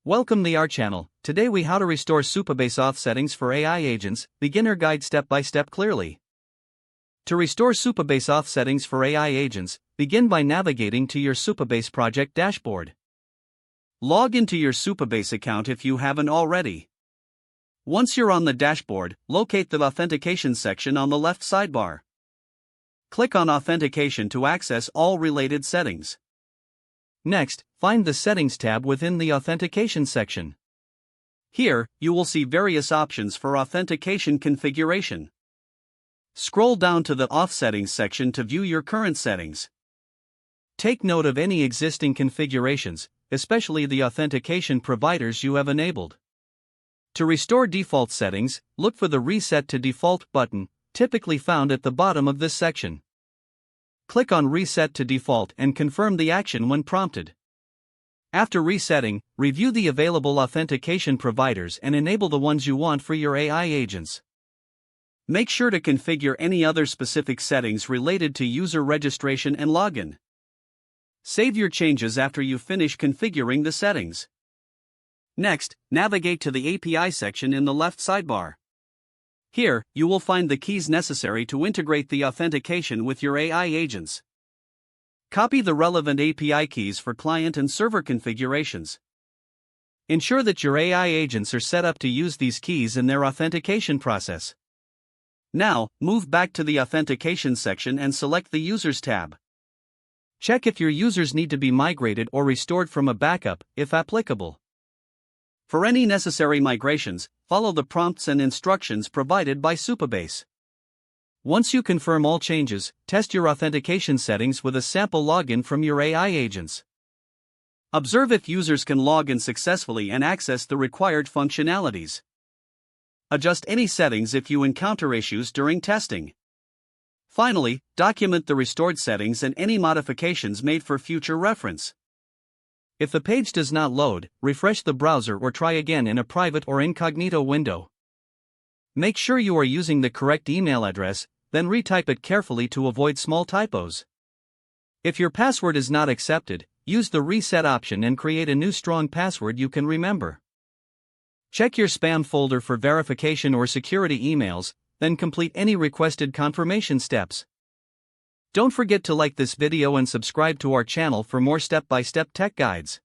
Welcome to our channel. Today we how to restore Supabase Auth settings for AI agents, beginner guide step by step clearly. To restore Supabase Auth settings for AI agents, begin by navigating to your Supabase project dashboard. Log into your Supabase account if you haven't already. Once you're on the dashboard, locate the authentication section on the left sidebar. Click on authentication to access all related settings. Next, find the Settings tab within the Authentication section. Here, you will see various options for authentication configuration. Scroll down to the Auth Settings section to view your current settings. Take note of any existing configurations, especially the authentication providers you have enabled. To restore default settings, look for the Reset to Default button, typically found at the bottom of this section. Click on Reset to Default and confirm the action when prompted. After resetting, review the available authentication providers and enable the ones you want for your AI agents. Make sure to configure any other specific settings related to user registration and login. Save your changes after you finish configuring the settings. Next, navigate to the API section in the left sidebar. Here, you will find the keys necessary to integrate the authentication with your AI agents. Copy the relevant API keys for client and server configurations. Ensure that your AI agents are set up to use these keys in their authentication process. Now, move back to the Authentication section and select the Users tab. Check if your users need to be migrated or restored from a backup, if applicable. For any necessary migrations, follow the prompts and instructions provided by Supabase. Once you confirm all changes, test your authentication settings with a sample login from your AI agents. Observe if users can log in successfully and access the required functionalities. Adjust any settings if you encounter issues during testing. Finally, document the restored settings and any modifications made for future reference. If the page does not load, refresh the browser or try again in a private or incognito window. Make sure you are using the correct email address, then retype it carefully to avoid small typos. If your password is not accepted, use the reset option and create a new strong password you can remember. Check your spam folder for verification or security emails, then complete any requested confirmation steps. Don't forget to like this video and subscribe to our channel for more step-by-step tech guides.